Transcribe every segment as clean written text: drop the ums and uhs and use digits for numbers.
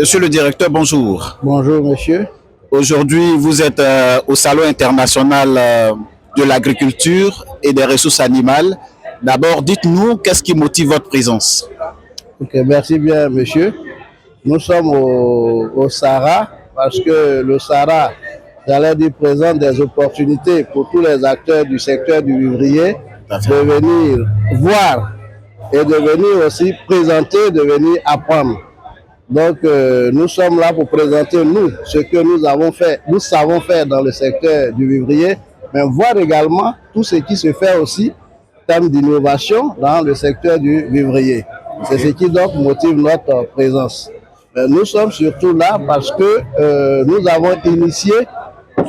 Monsieur le directeur, bonjour. Bonjour, monsieur. Aujourd'hui, vous êtes au Salon international de l'agriculture et des ressources animales. D'abord, dites-nous, qu'est-ce qui motive votre présence? Ok, merci bien, monsieur. Nous sommes au Sahara parce que le Sahara, j'allais dire, présente des opportunités pour tous les acteurs du secteur du vivrier de venir voir et de venir aussi présenter, de venir apprendre. Donc, nous sommes là pour présenter, nous, ce que nous avons fait, nous savons faire dans le secteur du vivrier, mais voir également tout ce qui se fait aussi en termes d'innovation dans le secteur du vivrier. C'est ce qui donc motive notre présence. Nous sommes surtout là parce que nous avons initié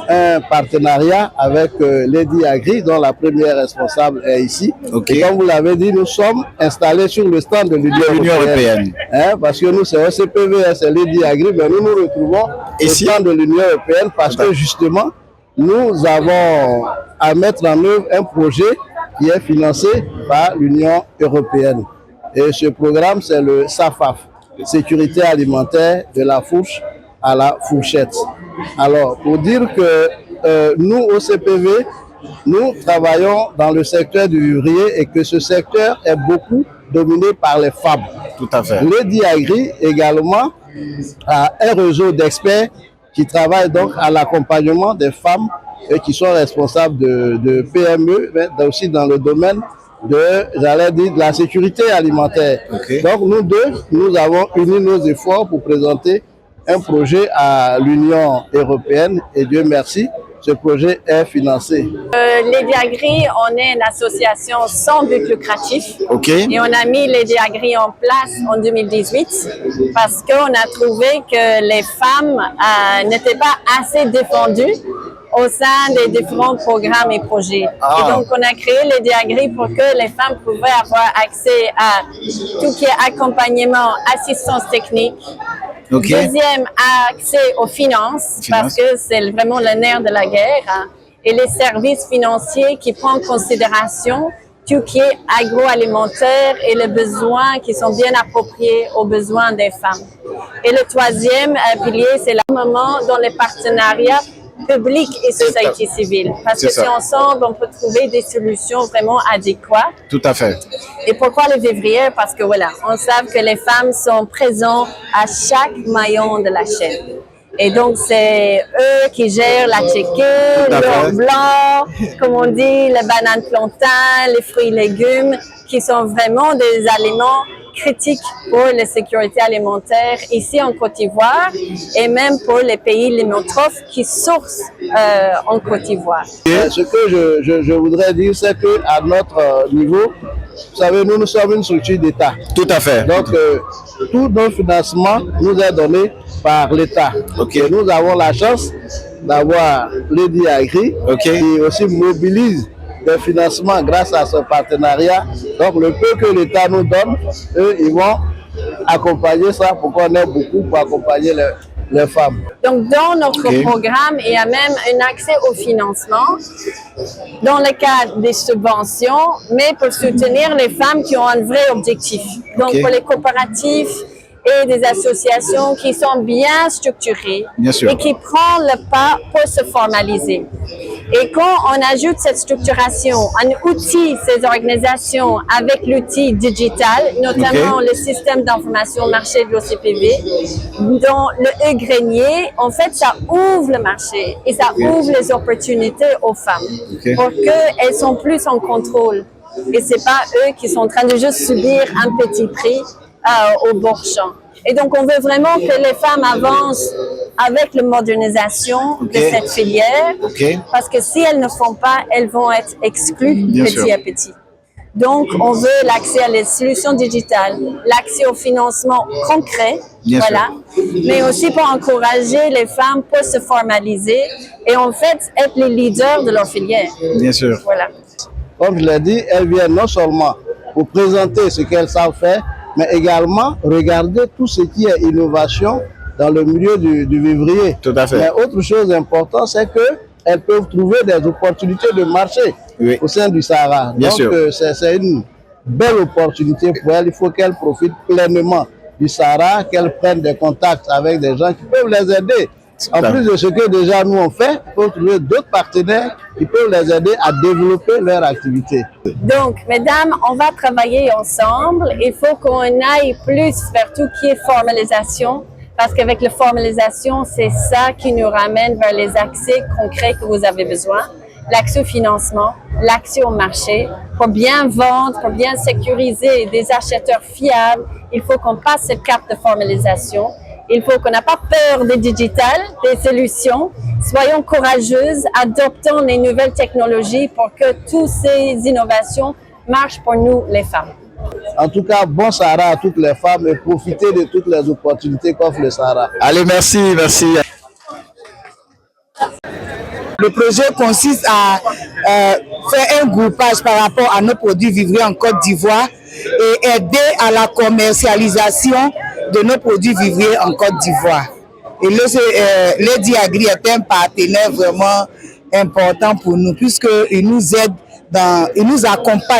un partenariat avec Lady Agri, dont la première responsable est ici. Okay. Et comme vous l'avez dit, nous sommes installés sur le stand de l'Union européenne. Parce que nous, c'est OCPV, c'est Lady Agri, mais nous nous retrouvons au stand de l'Union européenne parce que justement, nous avons à mettre en œuvre un projet qui est financé par l'Union européenne. Et ce programme, c'est le SAFAF, Sécurité alimentaire de la fourche à la fourchette. Alors, pour dire que nous, au CPV, nous travaillons dans le secteur du vivrier et que ce secteur est beaucoup dominé par les femmes. Tout à fait. Lady Agri également a un réseau d'experts qui travaillent donc à l'accompagnement des femmes et qui sont responsables de PME, mais aussi dans le domaine j'allais dire, de la sécurité alimentaire. Okay. Donc nous deux, nous avons uni nos efforts pour présenter un projet à l'Union européenne et Dieu merci, ce projet est financé. Lady Agri, on est une association sans but lucratif. Okay. Et on a mis Lady Agri en place en 2018 parce qu'on a trouvé que les femmes n'étaient pas assez défendues au sein des différents programmes et projets. Et donc, on a créé Lady Agri pour que les femmes pouvaient avoir accès à tout qui est accompagnement, assistance technique. Okay. Deuxième, accès aux finances, parce que c'est vraiment le nerf de la guerre. Et les services financiers qui prennent en considération tout qui est agroalimentaire et les besoins qui sont bien appropriés aux besoins des femmes. Et le troisième pilier, c'est le moment dans les partenariats public et société civile. Parce que si ensemble, on peut trouver des solutions vraiment adéquates. Tout à fait. Et pourquoi les vivrières? Parce que voilà, on sait que les femmes sont présentes à chaque maillon de la chaîne. Et donc, c'est eux qui gèrent la tchéquée, l'or blanc, comme on dit, les bananes plantains, les fruits et légumes, qui sont vraiment des aliments critiques pour la sécurité alimentaire ici en Côte d'Ivoire et même pour les pays limitrophes qui sourcent en Côte d'Ivoire. Ce que je voudrais dire, c'est qu'à notre niveau, vous savez, nous sommes une structure d'État. Tout à fait. Donc, tout nos financements nous est donné par l'État. Okay. Nous avons la chance d'avoir Lady Agri qui aussi mobilise des financements grâce à son partenariat. Donc, le peu que l'État nous donne, eux, ils vont accompagner ça pour qu'on ait beaucoup pour accompagner les femmes. Donc, dans notre programme, il y a même un accès au financement dans le cadre des subventions, mais pour soutenir les femmes qui ont un vrai objectif. Donc, pour les coopératives et des associations qui sont bien structurées et qui prennent le pas pour se formaliser. Et quand on ajoute cette structuration, un outil, ces organisations, avec l'outil digital, notamment le système d'information marché de l'OCPV, dont le E-grenier, en fait, ça ouvre le marché et ça ouvre les opportunités aux femmes pour qu'elles sont plus en contrôle. Et c'est pas eux qui sont en train de juste subir un petit prix au bord champ. Et donc, on veut vraiment que les femmes avancent avec la modernisation de cette filière, parce que si elles ne font pas, elles vont être exclues petit à petit. Donc, on veut l'accès à les solutions digitales, l'accès au financement concret, mais aussi pour encourager les femmes pour se formaliser et en fait être les leaders de leur filière. Bien sûr. Voilà. Comme je l'ai dit, elles viennent non seulement pour présenter ce qu'elles savent faire, mais également regarder tout ce qui est innovation dans le milieu du vivrier. Tout à fait. Mais autre chose importante, c'est qu'elles peuvent trouver des opportunités de marché au sein du Sahara. Bien sûr. Donc, c'est une belle opportunité pour elles. Il faut qu'elles profitent pleinement du Sahara, qu'elles prennent des contacts avec des gens qui peuvent les aider. En plus de ce que déjà nous on fait, il faut trouver d'autres partenaires qui peuvent les aider à développer leur activité. Donc, mesdames, on va travailler ensemble. Il faut qu'on aille plus vers tout qui est formalisation, parce qu'avec la formalisation, c'est ça qui nous ramène vers les accès concrets que vous avez besoin. L'accès au financement, l'accès au marché. Pour bien vendre, pour bien sécuriser des acheteurs fiables, il faut qu'on passe ce cap de formalisation. Il faut qu'on n'ait pas peur des digital, des solutions. Soyons courageuses, adoptons les nouvelles technologies pour que toutes ces innovations marchent pour nous, les femmes. En tout cas, bon Sahara à toutes les femmes et profitez de toutes les opportunités qu'offre le Sahara. Allez, merci, merci. Le projet consiste à faire un groupage par rapport à nos produits vivriers en Côte d'Ivoire et aider à la commercialisation de nos produits vivriers en Côte d'Ivoire. Et Lady Agri est un partenaire vraiment important pour nous puisqu'il nous aide, il nous accompagne